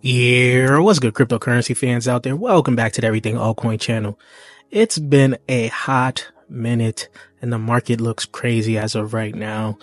Yeah, what's good, cryptocurrency fans out there? Welcome back to the Everything Altcoin channel. It's been a hot minute and the market looks crazy as of right now,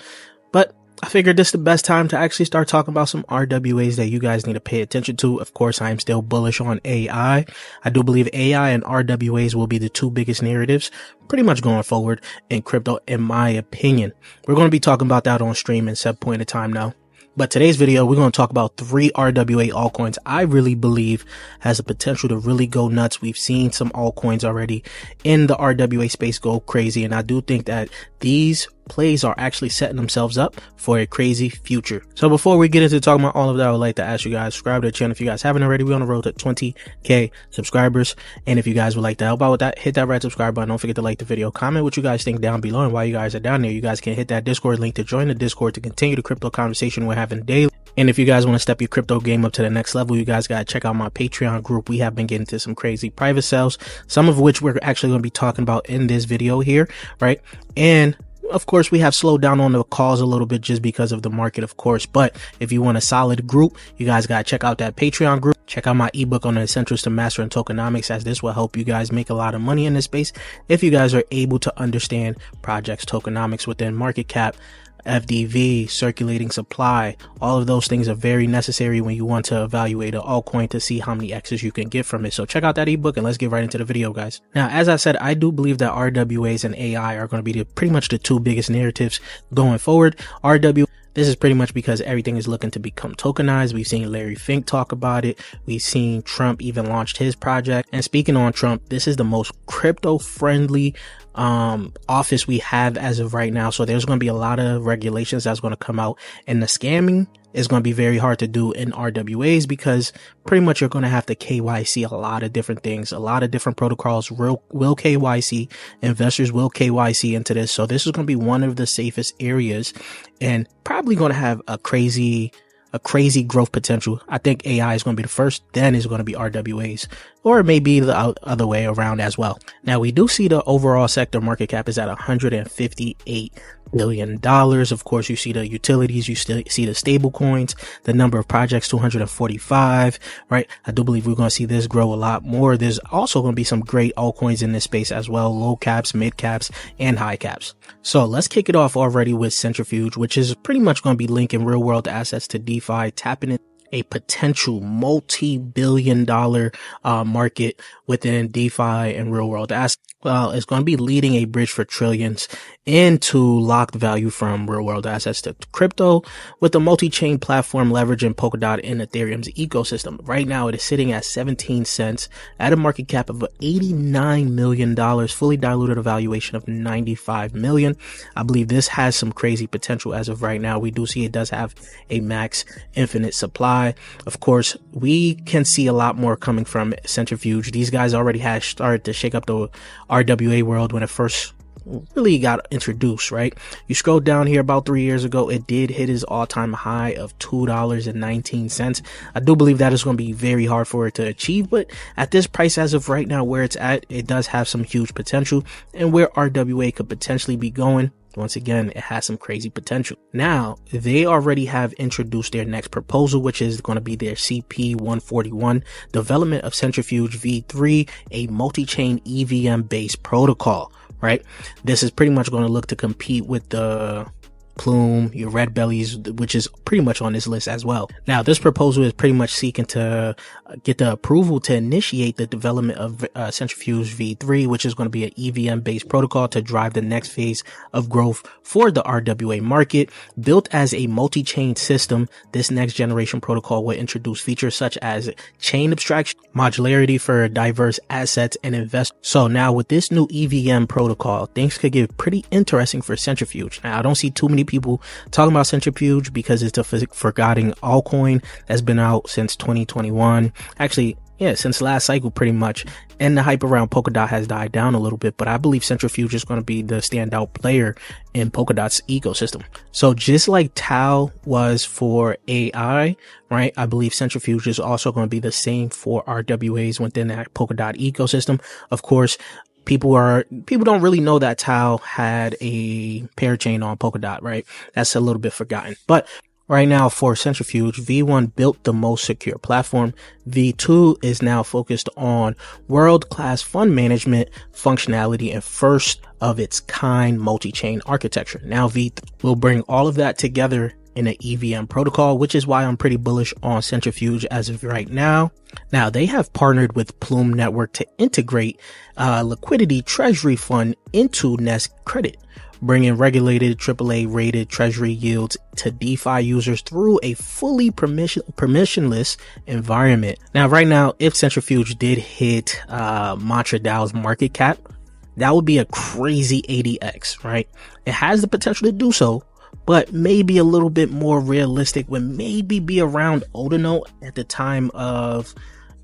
but I figured this is the best time to actually start talking about some RWAs that you guys need to pay attention to. Of course, I am still bullish on AI. I do believe AI and RWAs will be the two biggest narratives pretty much going forward in crypto, in my opinion. We're going to be talking about that on stream in set point of time now. But today's video, we're going to talk about 3 RWA altcoins I really believe has the potential to really go nuts. We've seen some altcoins already in the RWA space go crazy, and I do think that these plays are actually setting themselves up for a crazy future. So before we get into talking about all of that, I would like to ask you guys, subscribe to the channel if you guys haven't already. We're on the road to 20k subscribers, and if you guys would like to help out with that, hit that red subscribe button. Don't forget to like the video, comment what you guys think down below, and while you guys are down there, you guys can hit that Discord link to join the Discord to continue the crypto conversation we're having daily. And if you guys want to step your crypto game up to the next level, you guys got to check out my Patreon group. We have been getting to some crazy private sales, some of which we're actually going to be talking about in this video here, right? And of course, we have slowed down on the calls a little bit just because of the market, of course. But if you want a solid group, you guys got to check out that Patreon group. Check out my ebook on the essentials to mastering tokenomics, as this will help you guys make a lot of money in this space if you guys are able to understand projects tokenomics within market cap, FDV, circulating supply. All of those things are very necessary when you want to evaluate an altcoin to see how many X's you can get from it. So check out that ebook and let's get right into the video, guys. Now, as I said, I do believe that RWAs and AI are going to be pretty much the two biggest narratives going forward. This is pretty much because everything is looking to become tokenized. We've seen Larry Fink talk about it. We've seen Trump even launched his project. And speaking on Trump, this is the most crypto friendly office we have as of right now. So there's going to be a lot of regulations that's going to come out, and the scamming is going to be very hard to do in RWAs because pretty much you're going to have to KYC a lot of different things. A lot of different protocols will KYC. Investors will KYC into this. So this is going to be one of the safest areas and probably going to have a crazy growth potential. I think AI is going to be the first, then is going to be RWAs, or maybe the other way around as well. Now, we do see the overall sector market cap is at $158 billion. Of course, you see the utilities, you still see the stable coins, the number of projects, 245, right? I do believe we're going to see this grow a lot more. There's also going to be some great altcoins in this space as well, low caps, mid caps, and high caps. So let's kick it off already with Centrifuge, which is pretty much going to be linking real world assets to DeFi, tapping in a potential multi-billion-dollar market within DeFi and real world assets. Well, it's going to be leading a bridge for trillions into locked value from real world assets to crypto, with the multi-chain platform leveraging Polkadot and Ethereum's ecosystem. Right now, it is sitting at 17 cents at a market cap of $89 million, fully diluted valuation of $95 million. I believe this has some crazy potential as of right now. We do see it does have a max infinite supply. Of course, we can see a lot more coming from Centrifuge. These guys already had started to shake up the RWA world when it first really got introduced, right? You scroll down here about 3 years ago, it did hit its all-time high of $2.19. I do believe that is going to be very hard for it to achieve, but at this price as of right now where it's at, it does have some huge potential, and where RWA could potentially be going, once again, it has some crazy potential. Now, they already have introduced their next proposal, which is going to be their CP141, development of Centrifuge V3, a multi-chain EVM-based protocol, right? This is pretty much going to look to compete with the Plume, your redbellies, which is pretty much on this list as well. Now, this proposal is pretty much seeking to get the approval to initiate the development of Centrifuge V3, which is going to be an EVM-based protocol to drive the next phase of growth for the RWA market. Built as a multi-chain system, this next generation protocol will introduce features such as chain abstraction, modularity for diverse assets and investors. So now with this new EVM protocol, things could get pretty interesting for Centrifuge. Now, I don't see too many people talking about Centrifuge because it's a forgotten altcoin that's been out since 2021. Actually, yeah, since last cycle pretty much. And the hype around Polkadot has died down a little bit, but I believe Centrifuge is going to be the standout player in Polkadot's ecosystem. So just like Tau was for AI, right? I believe Centrifuge is also going to be the same for RWAs within that Polkadot ecosystem. Of course, people don't really know that Tau had a parachain on Polkadot, right? That's a little bit forgotten. But Right now for Centrifuge, V1 built the most secure platform. V2 is now focused on world-class fund management functionality and first of its kind multi-chain architecture. Now V3 will bring all of that together in an EVM protocol, which is why I'm pretty bullish on Centrifuge as of right now. Now they have partnered with Plume Network to integrate liquidity treasury fund into Nest Credit, bringing regulated AAA rated treasury yields to DeFi users through a fully permissionless environment. Now, right now, if Centrifuge did hit Mantra DAO's market cap, that would be a crazy 80x, right? It has the potential to do so, but maybe a little bit more realistic would maybe be around ondo at the time of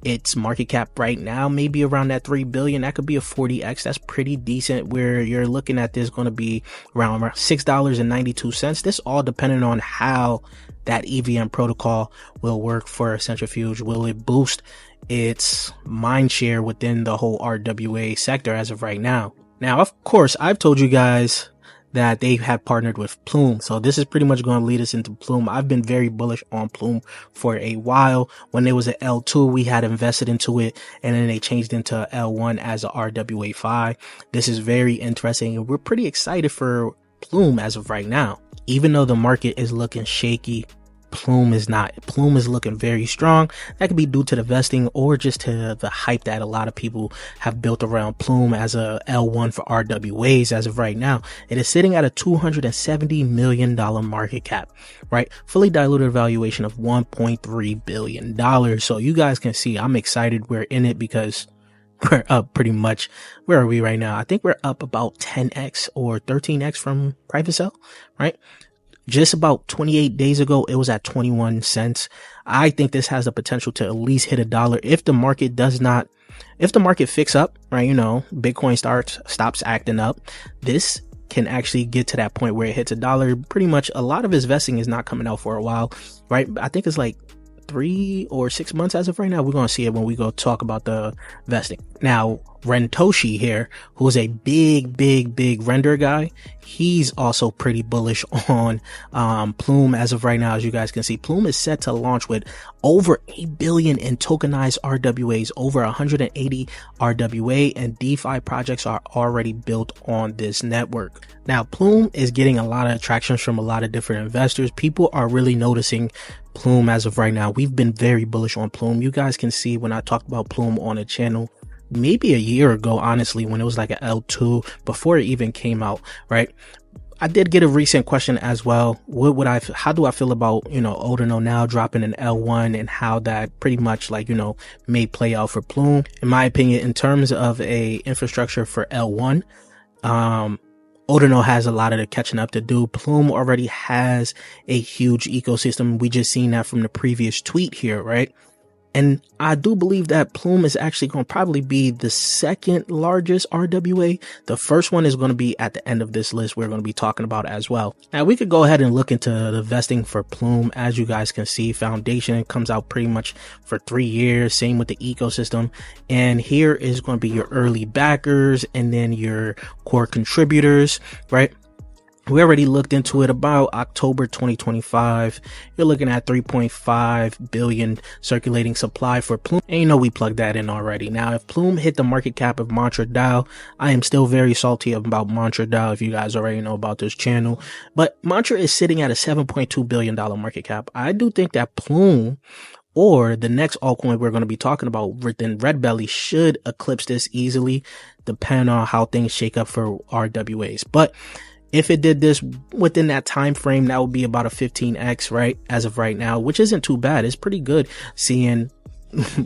its market cap right now, maybe around that 3 billion. That could be a 40x. That's pretty decent, where you're looking at this going to be around $6.92. This all depending on how that EVM protocol will work for Centrifuge. Will it boost its mind share within the whole RWA sector as of right now? Now, of course, I've told you guys that they have partnered with Plume. So this is pretty much going to lead us into Plume. I've been very bullish on Plume for a while. When it was at L2, we had invested into it, and then they changed into L1 as a RWA5. This is very interesting, and we're pretty excited for Plume as of right now. Even though the market is looking shaky, Plume is not. Plume is looking very strong. That could be due to the vesting or just to the hype that a lot of people have built around Plume as a L1 for RWAs as of right now. It is sitting at a $270 million market cap, right? Fully diluted valuation of $1.3 billion. So you guys can see I'm excited we're in it because we're up pretty much. Where are we right now? I think we're up about 10x or 13x from private sale, right? Just about 28 days ago, it was at 21 cents. I think this has the potential to at least hit $1 if the market fix up, right? You know, Bitcoin stops acting up. This can actually get to that point where it hits $1. Pretty much a lot of investing is not coming out for a while, right? I think it's like 3 or 6 months as of right now. We're going to see it when we go talk about the vesting. Now, Rentoshi here, who's a big render guy, he's also pretty bullish on Plume as of right now. As you guys can see, Plume is set to launch with over 8 billion in tokenized RWAs, over 180 RWA and DeFi projects are already built on this network. Now, Plume is getting a lot of traction from a lot of different investors. People are really noticing Plume as of right now. We've been very bullish on Plume. You guys can see when I talked about Plume on the channel, maybe a year ago, honestly, when it was like an L2 before it even came out, right? I did get a recent question as well. How do I feel about, ondo now dropping an L1 and how that pretty much may play out for Plume? In my opinion, in terms of a infrastructure for L1, ondo has a lot of the catching up to do. Plume already has a huge ecosystem. We just seen that from the previous tweet here, right? And I do believe that Plume is actually going to probably be the second largest RWA. The first one is going to be at the end of this list we're going to be talking about as well. Now we could go ahead and look into the vesting for Plume. As you guys can see, foundation comes out pretty much for 3 years. Same with the ecosystem. And here is going to be your early backers and then your core contributors, right? We already looked into it about October 2025. You're looking at 3.5 billion circulating supply for Plume. And we plugged that in already. Now, if Plume hit the market cap of Mantra DAO, I am still very salty about Mantra DAO, if you guys already know about this channel. But Mantra is sitting at a $7.2 billion market cap. I do think that Plume or the next altcoin we're going to be talking about within redbelly should eclipse this easily, depending on how things shake up for RWAs. But if it did this within that time frame, that would be about a 15x, right? As of right now, which isn't too bad. It's pretty good seeing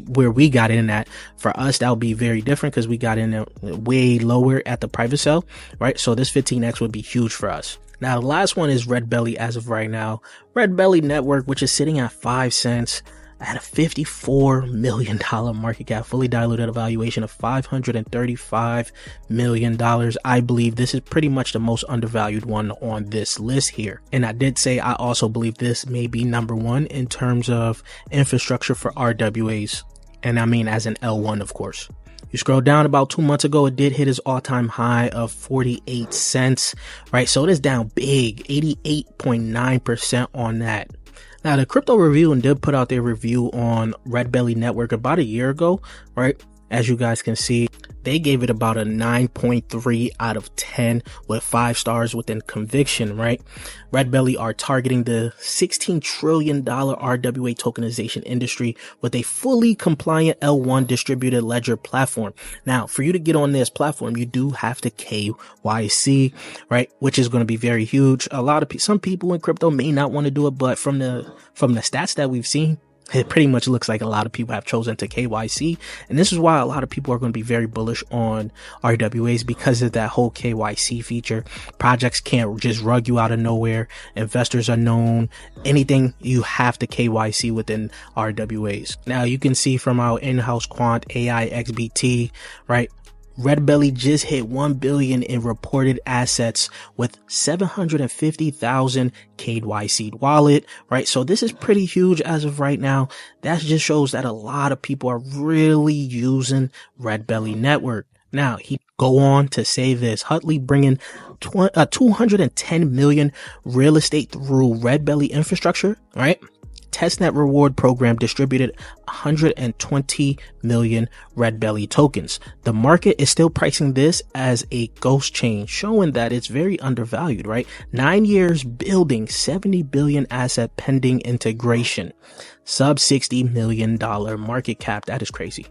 where we got in at. For us, that would be very different because we got in way lower at the private sale, right? So this 15x would be huge for us. Now, the last one is redbelly as of right now. Redbelly network, which is sitting at 5 cents. At a $54 million market cap, fully diluted valuation of $535 million. I believe this is pretty much the most undervalued one on this list here. And I did say I also believe this may be number one in terms of infrastructure for RWAs. And I mean as an L1, of course. You scroll down about 2 months ago, it did hit its all-time high of 48 cents, right? So it is down big, 88.9% on that. Now, the Crypto Review did put out their review on redbelly network about a year ago, right? As you guys can see, they gave it about a 9.3 out of 10 with 5 stars within conviction, right? Redbelly are targeting the $16 trillion RWA tokenization industry with a fully compliant L1 distributed ledger platform. Now, for you to get on this platform, you do have to KYC, right? Which is going to be very huge. Some people in crypto may not want to do it, but from the stats that we've seen, it pretty much looks like a lot of people have chosen to KYC. And this is why a lot of people are going to be very bullish on RWAs, because of that whole KYC feature. Projects can't just rug you out of nowhere. Investors are known. Anything, you have to KYC within RWAs. Now you can see from our in-house quant AI XBT, right? Redbelly just hit 1 billion in reported assets with 750,000 KYC wallet, right? So this is pretty huge as of right now. That just shows that a lot of people are really using Redbelly network. Now, he go on to say this: Hutley bringing 210 million real estate through Redbelly infrastructure, right? Testnet reward program distributed 120 million Redbelly tokens. The market is still pricing this as a ghost chain, showing that it's very undervalued, right? 9 years building, 70 billion asset pending integration, sub $60 million market cap. That is crazy.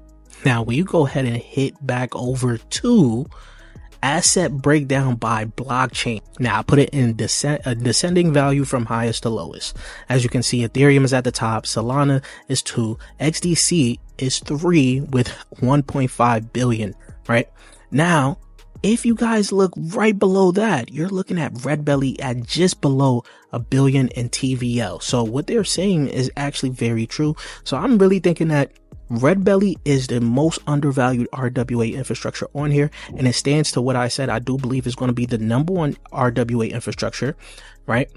Now, when you go ahead and hit back over to asset breakdown by blockchain. Now I put it in descending value from highest to lowest. As you can see, Ethereum is at the top, Solana is 2, XDC is 3 with 1.5 billion, right? Now, if you guys look right below that, you're looking at Redbelly at just below a billion in TVL. So what they're saying is actually very true. So I'm really thinking that Redbelly is the most undervalued RWA infrastructure on here, and it stands to what I said. I do believe is going to be the #1 RWA infrastructure, right?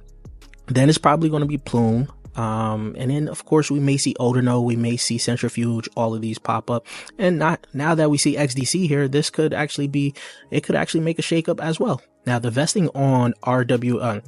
Then it's probably going to be Plume. And then of course we may see ondo, we may see Centrifuge, all of these pop up. And now that we see XDC here, this could actually make a shakeup as well. Now the vesting on the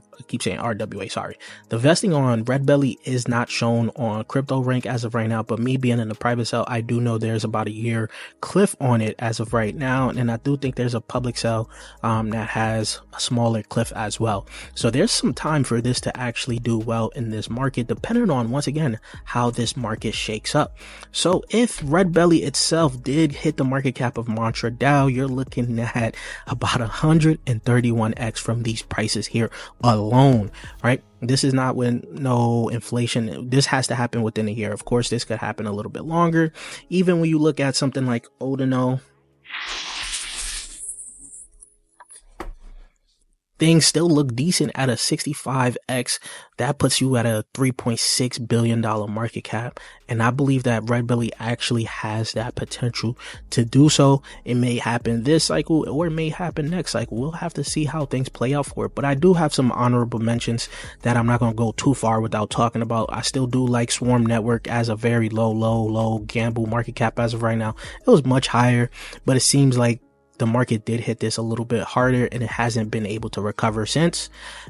vesting on Redbelly is not shown on CryptoRank as of right now, but me being in the private sale, I do know there's about a year cliff on it as of right now. And I do think there's a public sale, that has a smaller cliff as well. So there's some time for this to actually do well in this market, depending on, once again, how this market shakes up. So if Redbelly itself did hit the market cap of Mantra DAO, you're looking at about 131x from these prices here alone, right? This is not with no inflation. This has to happen within a year. Of course, this could happen a little bit longer. Even when you look at something like ondo, things still look decent at a 65x. That puts you at a $3.6 billion market cap. And I believe that Redbelly actually has that potential to do so. It may happen this cycle or it may happen next cycle. We'll have to see how things play out for it. But I do have some honorable mentions that I'm not going to go too far without talking about. I still do like Swarm Network as a very low gamble market cap as of right now. It was much higher, but it seems like the market did hit this a little bit harder and it hasn't been able to recover since.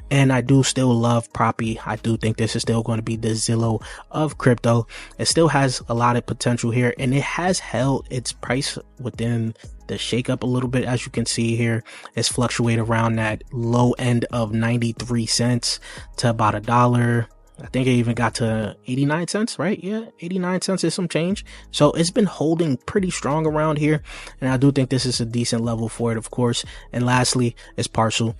And I do still love Proppy. I do think this is still going to be the Zillow of crypto. It still has a lot of potential here, and it has held its price within the shakeup a little bit. As you can see here, it's fluctuated around that low end of 93 cents to about $1. I think it even got to 89 cents, right? Yeah, 89 cents is some change. So it's been holding pretty strong around here. And I do think this is a decent level for it, of course. And lastly, is Parcel.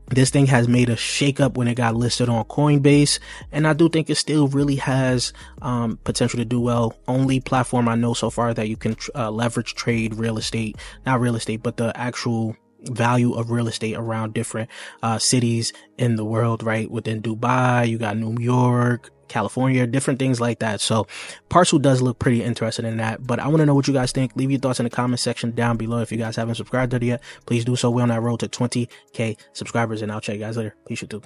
This thing has made a shakeup when it got listed on Coinbase. And I do think it still really has potential to do well. Only platform I know so far that you can leverage trade real estate, not real estate, but the actual value of real estate around different cities in the world, right? Within Dubai, you got New York, California, different things like that. So Parcel does look pretty interested in that, but I want to know what you guys think. Leave your thoughts in the comment section down below. If you guys haven't subscribed to it yet, please do so. We're on that road to 20k subscribers, and I'll check you guys later. Peace, YouTube.